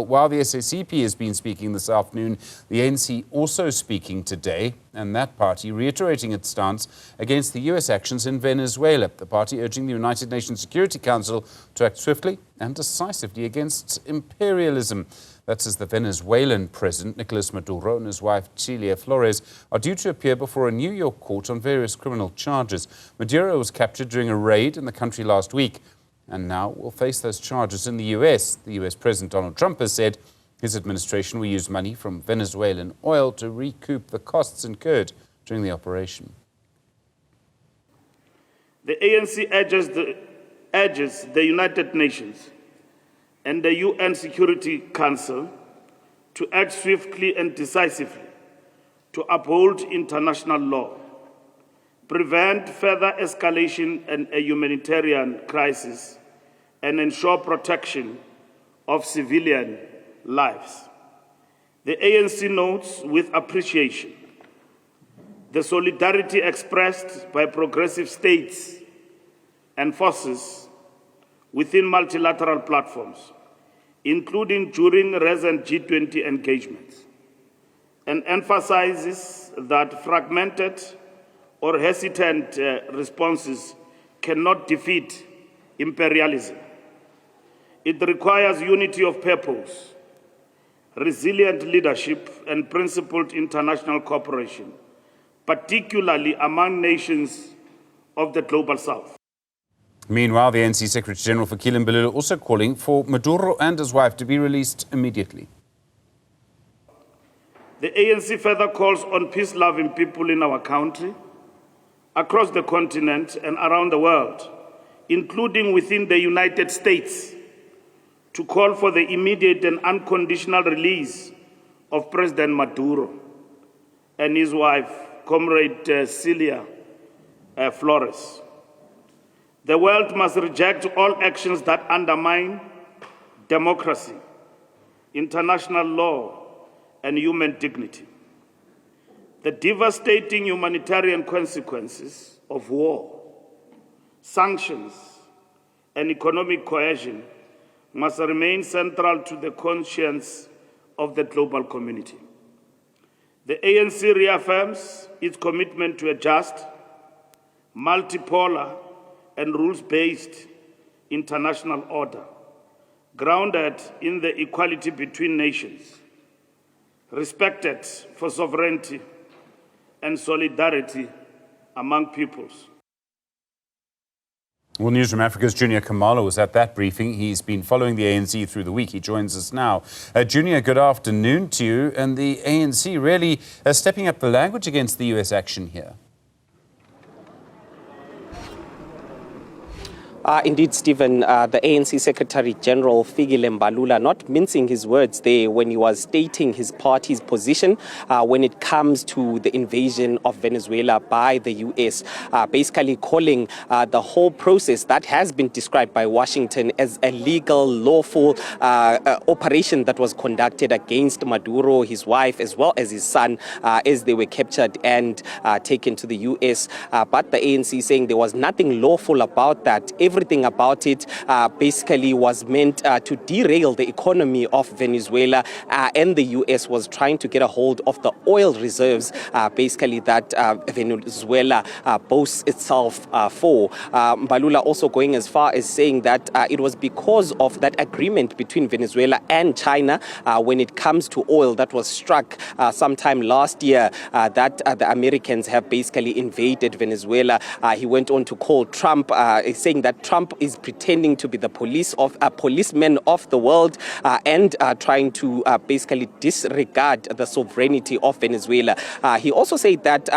While the SACP has been speaking this afternoon, the ANC also speaking today, and that party reiterating its stance against the US actions in Venezuela. The party urging the United Nations Security Council to act swiftly and decisively against imperialism. That's as the Venezuelan President Nicolas Maduro and his wife Cilia Flores are due to appear before a New York court on various criminal charges. Maduro was captured during a raid in the country last week and now will face those charges in the US. The US President Donald Trump has said his administration will use money from Venezuelan oil to recoup the costs incurred during the operation. The ANC urges the United Nations and the UN Security Council to act swiftly and decisively to uphold international law, prevent further escalation and a humanitarian crisis, and ensure protection of civilian lives. The ANC notes with appreciation the solidarity expressed by progressive states and forces within multilateral platforms, including during recent G20 engagements, and emphasizes that fragmented or hesitant responses cannot defeat imperialism. It requires unity of purpose, resilient leadership, and principled international cooperation, particularly among nations of the Global South. Meanwhile, the ANC Secretary-General for Mbalula also calling for Maduro and his wife to be released immediately. The ANC further calls on peace-loving people in our country, across the continent and around the world, including within the United States, to call for the immediate and unconditional release of President Maduro and his wife, Comrade Cilia Flores. The world must reject all actions that undermine democracy, international law, and human dignity. The devastating humanitarian consequences of war, sanctions, and economic coercion must remain central to the conscience of the global community. The ANC reaffirms its commitment to a just, multipolar, and rules-based international order, grounded in the equality between nations, respected for sovereignty and solidarity among peoples. Well, Newzroom Afrika's Juniour Khumalo was at that briefing. He's been following the ANC through the week. He joins us now. Juniour, good afternoon to you. And the ANC really stepping up the language against the US action here. Indeed, Stephen, the ANC Secretary-General Cilia Flores not mincing his words there when he was stating his party's position when it comes to the invasion of Venezuela by the US, basically calling the whole process that has been described by Washington as a legal, lawful operation that was conducted against Maduro, his wife, as well as his son, as they were captured and taken to the US. But the ANC saying there was nothing lawful about that. Everything about it basically was meant to derail the economy of Venezuela, and the US was trying to get a hold of the oil reserves basically that Venezuela boasts itself for. Mbalula also going as far as saying that it was because of that agreement between Venezuela and China when it comes to oil that was struck sometime last year that the Americans have basically invaded Venezuela. He went on to call Trump, saying that Trump is pretending to be the policeman of the world and trying to basically disregard the sovereignty of Venezuela. He also said that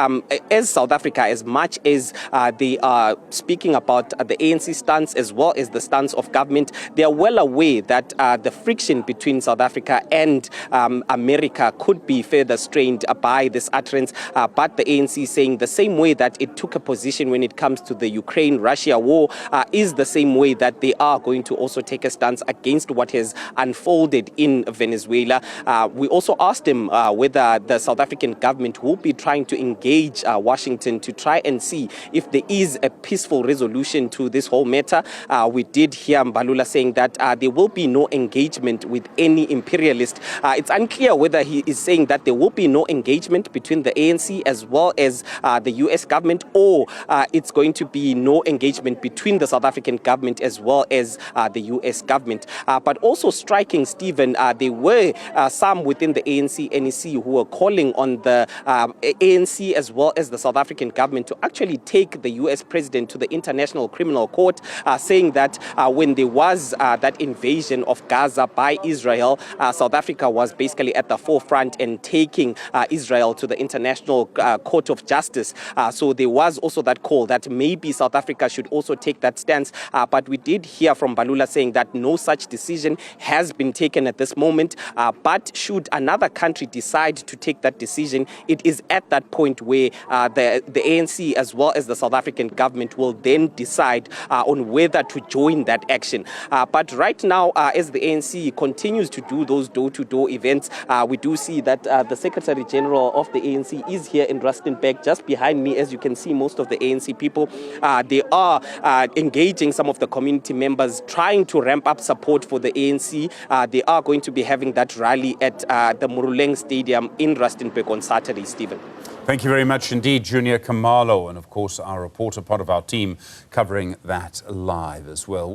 as South Africa, as much as they are speaking about the ANC stance as well as the stance of government, they are well aware that the friction between South Africa and America could be further strained by this utterance. But the ANC saying the same way that it took a position when it comes to the Ukraine-Russia war, is the same way that they are going to also take a stance against what has unfolded in Venezuela. We also asked him whether the South African government will be trying to engage Washington to try and see if there is a peaceful resolution to this whole matter. We did hear Mbalula saying that there will be no engagement with any imperialist. It's unclear whether he is saying that there will be no engagement between the ANC as well as the US government, or it's going to be no engagement between the South African government as well as the US government. But also striking, Stephen, there were some within the ANC NEC who were calling on the ANC as well as the South African government to actually take the US president to the International Criminal Court, saying that when there was that invasion of Gaza by Israel, South Africa was basically at the forefront and taking Israel to the International Court of Justice. So there was also that call that maybe South Africa should also take that stance. But we did hear from Mbalula saying that no such decision has been taken at this moment. But should another country decide to take that decision, it is at that point where the ANC as well as the South African government will then decide on whether to join that action. But right now, as the ANC continues to do those door-to-door events, we do see that the Secretary General of the ANC is here in Rustenburg, just behind me. As you can see, most of the ANC people, they are engaging some of the community members, trying to ramp up support for the ANC. They are going to be having that rally at the Muruleng Stadium in Rustenburg on Saturday, Stephen. Thank you very much indeed, Juniour Khumalo, and of course our reporter, part of our team, covering that live as well.